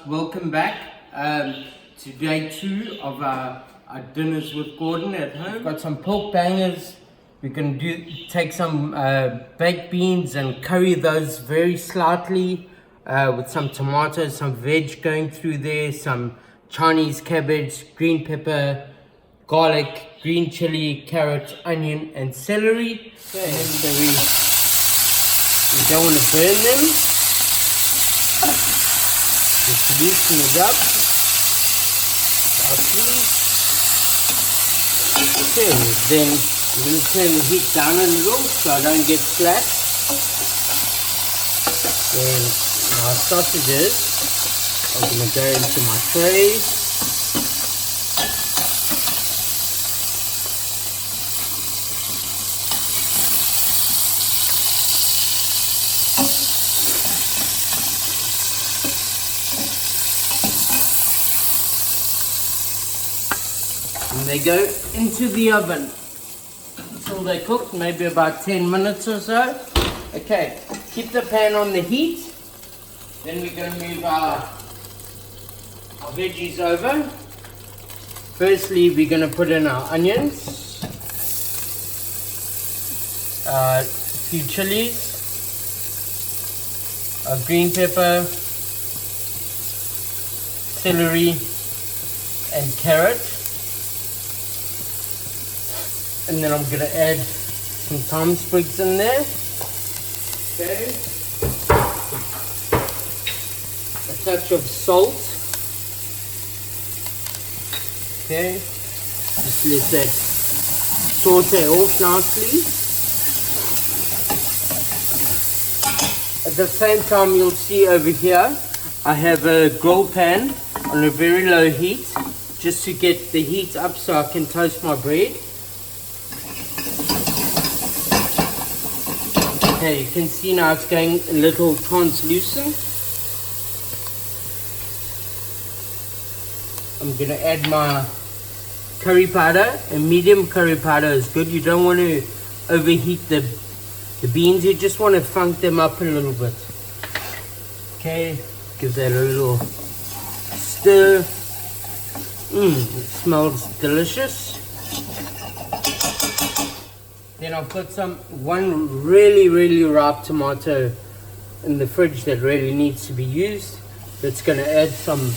welcome back to day 2 of our dinners with Gordon at home. We've got some pork bangers. We're going to take some baked beans and curry those very slightly with some tomatoes, some veg going through there, some Chinese cabbage, green pepper, garlic, green chili, carrot, onion and celery. Okay. And so we don't want to burn them. Just loosen it up. Okay, then I'm going to turn the heat down a little so I don't get flat. Then my sausages are going to go into my tray. And they go into the oven until they cook, maybe about 10 minutes or so. Okay, keep the pan on the heat. Then we're going to move our veggies over. Firstly, we're going to put in our onions, a few chilies, a green pepper, celery, and carrot. And then I'm going to add some thyme sprigs in there. Okay. A touch of salt. Okay. Just let that saute off nicely. At the same time, you'll see over here, I have a grill pan on a very low heat, just to get the heat up so I can toast my bread. Okay, you can see now it's going a little translucent. I'm going to add my curry powder. A medium curry powder is good. You don't want to overheat the beans. You just want to funk them up a little bit. Okay, give that a little stir. It smells delicious. Then I've got one really ripe tomato in the fridge that really needs to be used. That's going to add some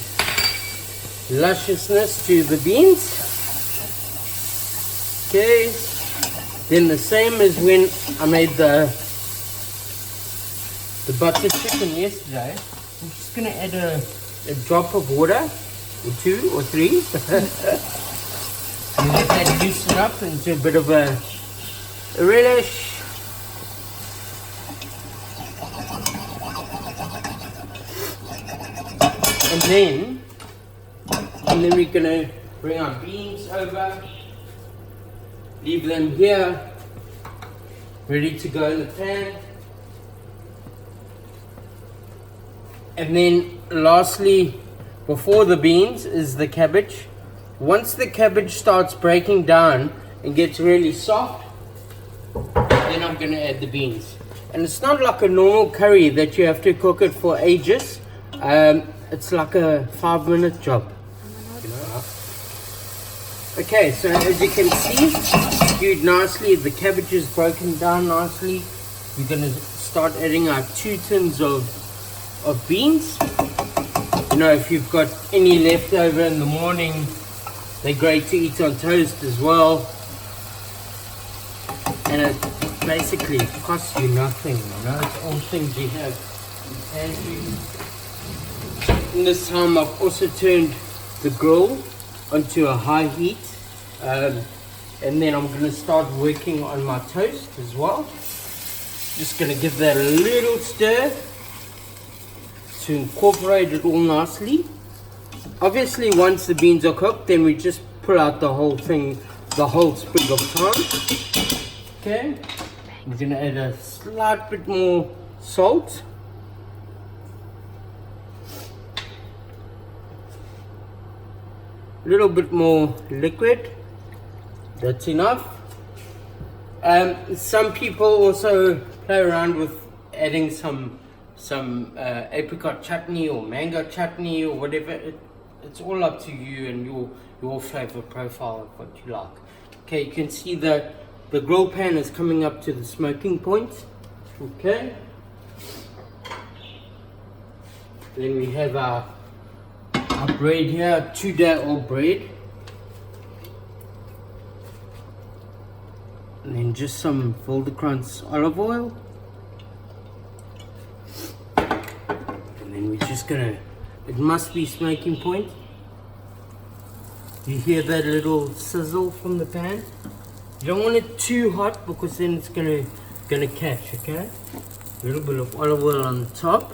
lusciousness to the beans. Okay. Then the same as when I made the butter chicken yesterday. I'm just going to add a drop of water, or 2 or 3. And let that loosen up into a bit of a relish. And then we're going to bring our beans over, leave them here, ready to go in the pan. And then lastly, before the beans, is the cabbage. Once the cabbage starts breaking down and gets really soft, then I'm going to add the beans. And it's not like a normal curry that you have to cook it for ages. It's like a 5-minute job. Okay, so as you can see, stewed nicely. The cabbage is broken down nicely. We're going to start adding our 2 tins of beans. You know, if you've got any left over in the morning, they're great to eat on toast as well. And it basically costs you nothing, you know, it's all things you have in the pantry. In this time I've also turned the grill onto a high heat, and then I'm going to start working on my toast as well. Just going to give that a little stir to incorporate it all nicely. Obviously once the beans are cooked, then we just pull out the whole thing, the whole sprig of thyme. Okay, I'm going to add a slight bit more salt. A little bit more liquid. That's enough. Some people also play around with adding some apricot chutney or mango chutney or whatever. It's all up to you and your flavor profile of what you like. Okay, you can see that the grill pan is coming up to the smoking point. Okay. Then we have our bread here, 2-day-old bread. And then just some Wildekrans olive oil. And then we're just gonna, it must be smoking point. You hear that little sizzle from the pan? You don't want it too hot because then it's gonna catch, okay? A little bit of olive oil on the top.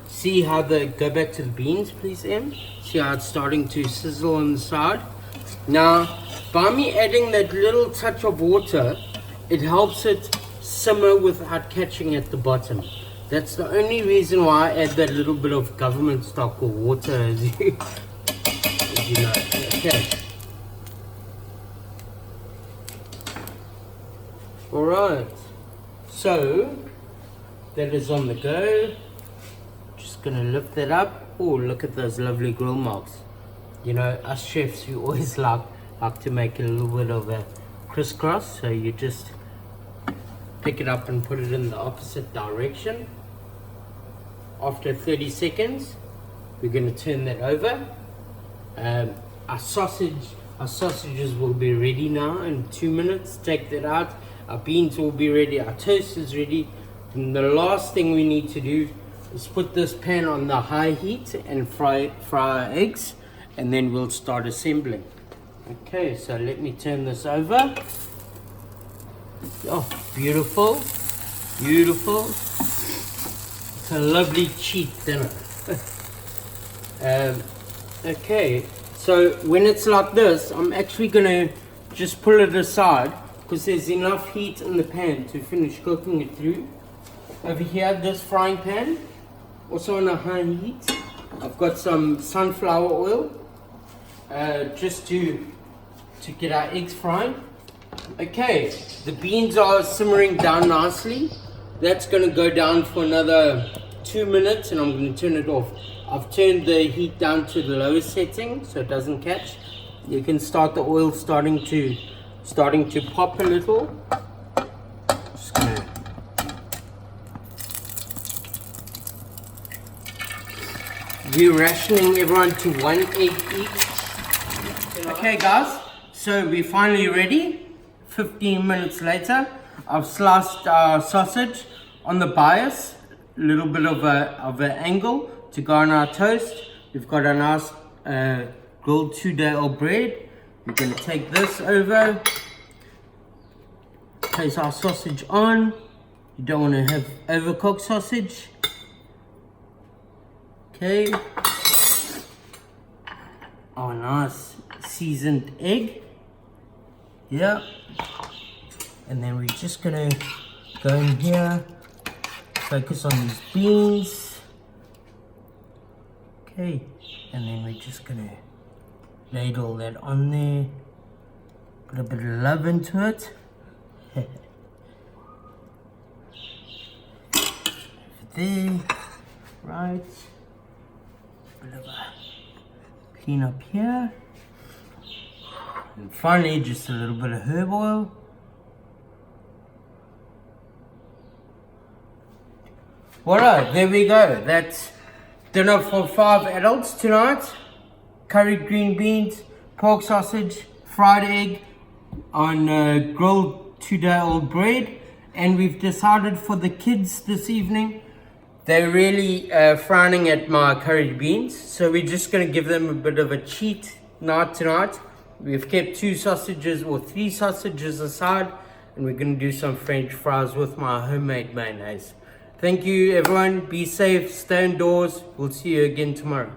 See how go back to the beans, please, Em? See how it's starting to sizzle on the side? Now, by me adding that little touch of water, it helps it simmer without catching at the bottom. That's the only reason why I add that little bit of government stock or water, as you know. Okay. Alright. So, that is on the go. Just gonna lift that up. Oh, look at those lovely grill marks. You know, us chefs, we always like to make a little bit of a crisscross. So you just pick it up and put it in the opposite direction. After 30 seconds, we're going to turn that over. Our sausages will be ready now in 2 minutes. Take that out. Our beans will be ready. Our toast is ready. And the last thing we need to do is put this pan on the high heat and fry our eggs, and then we'll start assembling. Okay, so let me turn this over. Oh, beautiful, beautiful. It's a lovely cheap dinner. Okay, so when it's like this, I'm actually gonna just pull it aside because there's enough heat in the pan to finish cooking it through. Over here, this frying pan, also on a high heat. I've got some sunflower oil, just to get our eggs fried. Okay, the beans are simmering down nicely. That's going to go down for another 2 minutes and I'm going to turn it off. I've turned the heat down to the lowest setting so it doesn't catch. You can start the oil starting to pop a little. Just gonna we're rationing everyone to 1 egg each. Okay guys, so we're finally ready. 15 minutes later, I've sliced our sausage on the bias, a little bit of an angle to go on our toast. We've got a nice grilled 2-day-old bread. We're going to take this over, place our sausage on. You don't want to have overcooked sausage. Okay. Oh, nice seasoned egg. Yeah. And then we're just gonna go in here, focus on these beans. Okay. And then we're just gonna ladle that on there. Put a bit of love into it. Over there. Right. Bit of a clean up here. And finally, just a little bit of herb oil. Alright, there we go. That's dinner for 5 adults tonight. Curried green beans, pork sausage, fried egg on grilled 2-day-old bread. And we've decided for the kids this evening, they're really frowning at my curried beans. So we're just going to give them a bit of a cheat night tonight. We've kept 2 sausages or 3 sausages aside, and we're going to do some French fries with my homemade mayonnaise. Thank you everyone, be safe, stay indoors, we'll see you again tomorrow.